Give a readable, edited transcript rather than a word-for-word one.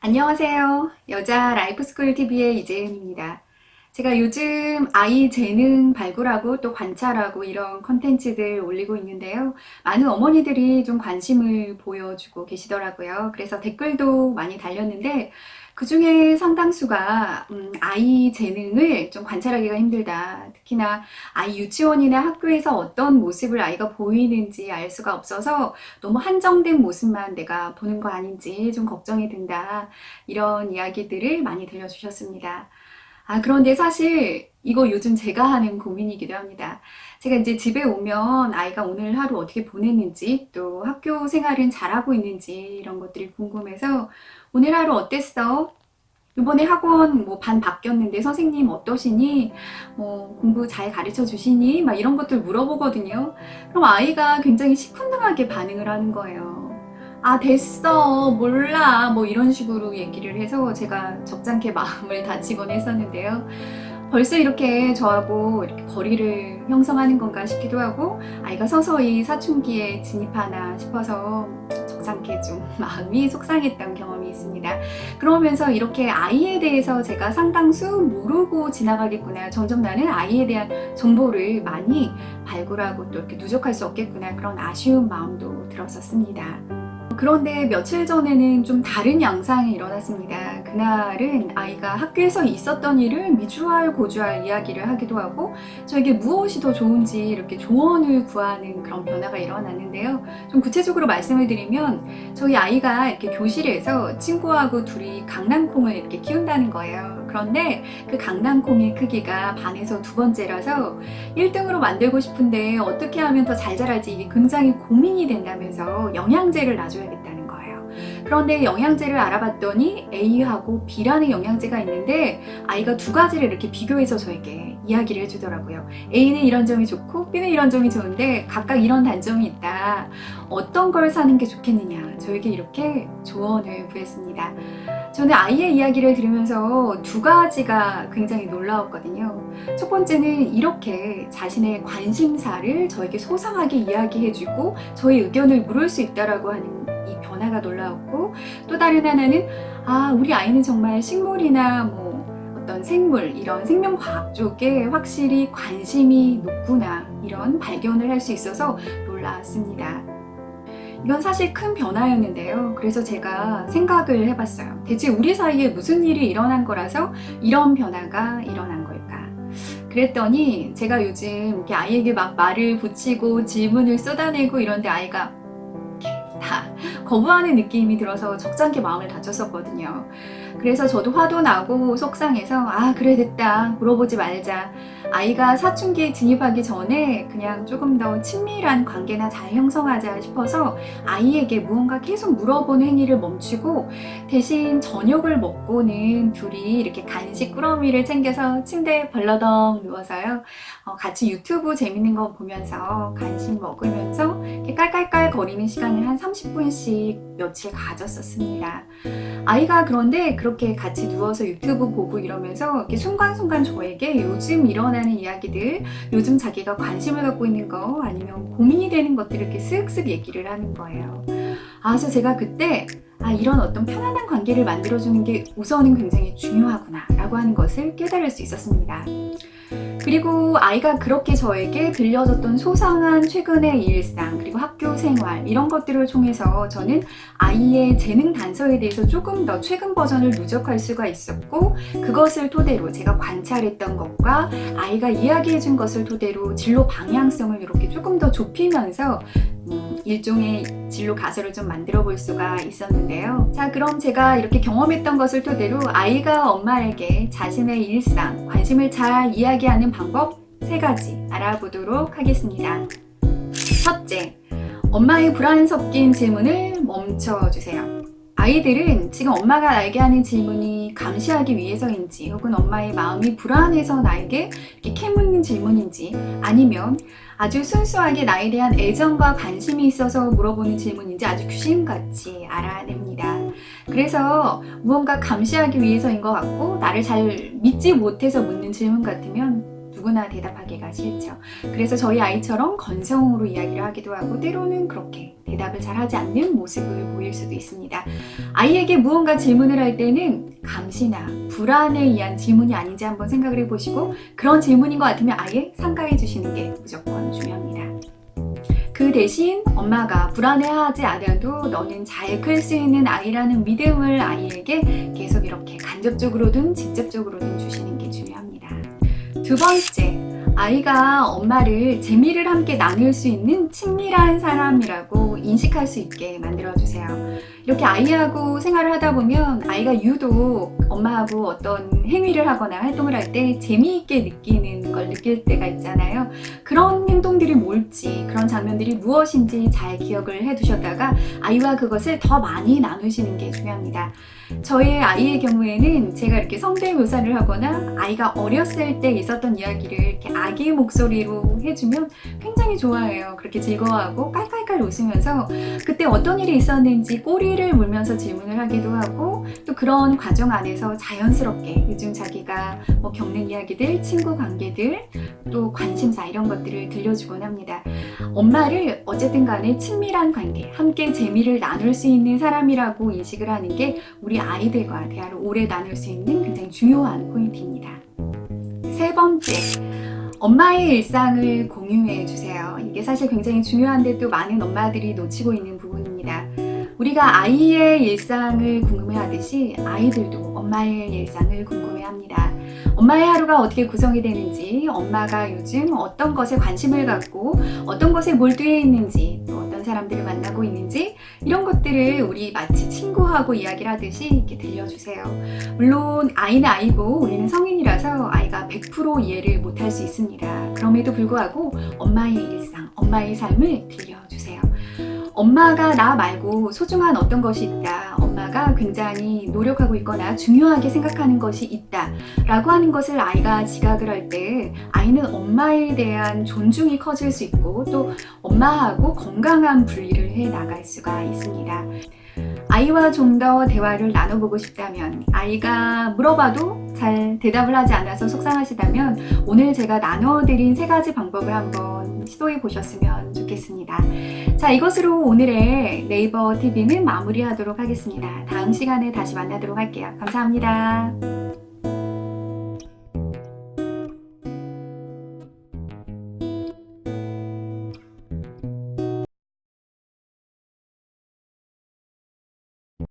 안녕하세요. 여자 라이프스쿨 TV의 이재은입니다. 제가 요즘 아이 재능 발굴하고 또 관찰하고 이런 컨텐츠들 올리고 있는데요. 많은 어머니들이 좀 관심을 보여주고 계시더라고요. 그래서 댓글도 많이 달렸는데 그 중에 상당수가 아이 재능을 좀 관찰하기가 힘들다. 특히나 아이 유치원이나 학교에서 어떤 모습을 아이가 보이는지 알 수가 없어서 너무 한정된 모습만 내가 보는 거 아닌지 좀 걱정이 든다. 이런 이야기들을 많이 들려주셨습니다. 그런데 사실 이거 요즘 제가 하는 고민이기도 합니다. 제가 이제 집에 오면 아이가 오늘 하루 어떻게 보냈는지, 또 학교 생활은 잘하고 있는지 이런 것들이 궁금해서 오늘 하루 어땠어? 이번에 학원 뭐 반 바뀌었는데 선생님 어떠시니? 공부 잘 가르쳐 주시니? 막 이런 것들 물어보거든요. 그럼 아이가 굉장히 시큰둥하게 반응을 하는 거예요. 됐어. 몰라. 뭐 이런 식으로 얘기를 해서 제가 적잖게 마음을 다치곤 했었는데요. 벌써 이렇게 저하고 이렇게 거리를 형성하는 건가 싶기도 하고 아이가 서서히 사춘기에 진입하나 싶어서 적잖게 좀 마음이 속상했던 경험이 있습니다. 그러면서 이렇게 아이에 대해서 제가 상당수 모르고 지나가겠구나. 점점 나는 아이에 대한 정보를 많이 발굴하고 또 이렇게 누적할 수 없겠구나. 그런 아쉬운 마음도 들었었습니다. 그런데 며칠 전에는 좀 다른 양상이 일어났습니다. 그날은 아이가 학교에서 있었던 일을 미주알 고주알 이야기를 하기도 하고 저에게 무엇이 더 좋은지 이렇게 조언을 구하는 그런 변화가 일어났는데요. 좀 구체적으로 말씀을 드리면 저희 아이가 이렇게 교실에서 친구하고 둘이 강낭콩을 이렇게 키운다는 거예요. 그런데 그 강낭콩의 크기가 반에서 두 번째라서 1등으로 만들고 싶은데 어떻게 하면 더 잘 자랄지 이게 굉장히 고민이 된다면서 영양제를 놔줘야겠다는 거예요. 그런데 영양제를 알아봤더니 A하고 B라는 영양제가 있는데 아이가 두 가지를 이렇게 비교해서 저에게 이야기를 해주더라고요. A는 이런 점이 좋고 B는 이런 점이 좋은데 각각 이런 단점이 있다. 어떤 걸 사는 게 좋겠느냐. 저에게 이렇게 조언을 구했습니다. 저는 아이의 이야기를 들으면서 두 가지가 굉장히 놀라웠거든요. 첫 번째는 이렇게 자신의 관심사를 저에게 소상하게 이야기해주고 저의 의견을 물을 수 있다라고 하는 이 변화가 놀라웠고, 또 다른 하나는 우리 아이는 정말 식물이나 뭐 어떤 생물, 이런 생명과학 쪽에 확실히 관심이 높구나, 이런 발견을 할 수 있어서 놀랐습니다. 이건 사실 큰 변화였는데요. 그래서 제가 생각을 해봤어요. 대체 우리 사이에 무슨 일이 일어난 거라서 이런 변화가 일어난 걸까? 그랬더니 제가 요즘 이렇게 아이에게 막 말을 붙이고 질문을 쏟아내고 이런데 아이가 다 거부하는 느낌이 들어서 적잖게 마음을 다쳤었거든요. 그래서 저도 화도 나고 속상해서 그래 됐다, 물어보지 말자. 아이가 사춘기에 진입하기 전에 그냥 조금 더 친밀한 관계나 잘 형성하자 싶어서 아이에게 무언가 계속 물어보는 행위를 멈추고 대신 저녁을 먹고는 둘이 이렇게 간식 꾸러미를 챙겨서 침대에 벌러덩 누워서요. 같이 유튜브 재밌는 거 보면서 간식 먹으면서 이렇게 깔깔깔 거리는 시간을 한 30분씩 며칠 가졌었습니다. 아이가 그런데 그렇게 같이 누워서 유튜브 보고 이러면서 이렇게 순간순간 저에게 요즘 일어나는 이야기들, 요즘 자기가 관심을 갖고 있는 거 아니면 고민이 되는 것들을 이렇게 쓱쓱 얘기를 하는 거예요. 그래서 제가 그때 이런 어떤 편안한 관계를 만들어주는 게 우선은 굉장히 중요하구나 라고 하는 것을 깨달을 수 있었습니다. 그리고 아이가 그렇게 저에게 들려줬던 소상한 최근의 일상, 그리고 학교 생활, 이런 것들을 통해서 저는 아이의 재능 단서에 대해서 조금 더 최근 버전을 누적할 수가 있었고, 그것을 토대로 제가 관찰했던 것과 아이가 이야기해준 것을 토대로 진로 방향성을 이렇게 조금 더 좁히면서 일종의 진로 가설을 좀 만들어 볼 수가 있었는데요. 자, 그럼 제가 이렇게 경험했던 것을 토대로 아이가 엄마에게 자신의 일상, 관심을 잘 이야기하는 방법 3가지 알아보도록 하겠습니다. 첫째, 엄마의 불안 섞인 질문을 멈춰주세요. 아이들은 지금 엄마가 나에게 하는 질문이 감시하기 위해서인지, 혹은 엄마의 마음이 불안해서 나에게 이렇게 캐묻는 질문인지, 아니면 아주 순수하게 나에 대한 애정과 관심이 있어서 물어보는 질문인지 아주 귀신같이 알아냅니다. 그래서 무언가 감시하기 위해서인 것 같고 나를 잘 믿지 못해서 묻는 질문 같으면 누구나 대답하기가 싫죠. 그래서 저희 아이처럼 건성으로 이야기를 하기도 하고 때로는 그렇게 대답을 잘 하지 않는 모습을 보일 수도 있습니다. 아이에게 무언가 질문을 할 때는 감시나 불안에 의한 질문이 아닌지 한번 생각을 해보시고 그런 질문인 것 같으면 아예 삼가해 주시는 게 무조건 중요합니다. 그 대신 엄마가 불안해하지 않아도 너는 잘 클 수 있는 아이라는 믿음을 아이에게 계속 이렇게 간접적으로든 직접적으로든 주시는 게 중요합니다. 두 번째, 아이가 엄마를 재미를 함께 나눌 수 있는 친밀한 사람이라고 인식할 수 있게 만들어주세요. 이렇게 아이하고 생활을 하다 보면 아이가 유독 엄마하고 어떤 행위를 하거나 활동을 할 때 재미있게 느끼는 걸 느낄 때가 있잖아요. 그런 행동들이 뭘지, 그런 장면들이 무엇인지 잘 기억을 해두셨다가 아이와 그것을 더 많이 나누시는 게 중요합니다. 저의 아이의 경우에는 제가 이렇게 성대묘사를 하거나 아이가 어렸을 때 있었던 이야기를 이렇게 아기 목소리로 해주면 굉장히 좋아해요. 그렇게 즐거워하고 깔깔깔 웃으면서 그때 어떤 일이 있었는지 꼬리를 물면서 질문을 하기도 하고 또 그런 과정 안에서 자연스럽게 요즘 자기가 겪는 이야기들, 친구 관계들, 또 관심사 이런 것들을 들려주곤 합니다. 엄마를 어쨌든 간에 친밀한 관계, 함께 재미를 나눌 수 있는 사람이라고 인식을 하는 게 우리 아이들과 대화를 오래 나눌 수 있는 굉장히 중요한 포인트입니다. 세 번째, 엄마의 일상을 공유해 주세요. 이게 사실 굉장히 중요한데 또 많은 엄마들이 놓치고 있는 부분입니다. 우리가 아이의 일상을 궁금해하듯이 아이들도 엄마의 일상을 궁금해합니다. 엄마의 하루가 어떻게 구성이 되는지, 엄마가 요즘 어떤 것에 관심을 갖고 어떤 것에 몰두해 있는지, 또 어떤 사람들을 만나고 있는지 이런 것들을 우리 마치 친구하고 이야기를 하듯이 이렇게 들려주세요. 물론 아이는 아이고 우리는 성인이라서 아이가 100% 이해를 못할 수 있습니다. 그럼에도 불구하고 엄마의 일상, 엄마의 삶을 들려주세요. 엄마가 나 말고 소중한 어떤 것이 있다. 엄마가 굉장히 노력하고 있거나 중요하게 생각하는 것이 있다. 라고 하는 것을 아이가 지각을 할 때 아이는 엄마에 대한 존중이 커질 수 있고 또 엄마하고 건강한 분리를 해 나갈 수가 있습니다. 아이와 좀 더 대화를 나눠보고 싶다면 아이가 물어봐도 잘 대답을 하지 않아서 속상하시다면 오늘 제가 나눠드린 3가지 방법을 한번 시도해 보셨으면 좋겠습니다. 자, 이것으로 오늘의 네이버 TV는 마무리하도록 하겠습니다. 다음 시간에 다시 만나도록 할게요. 감사합니다.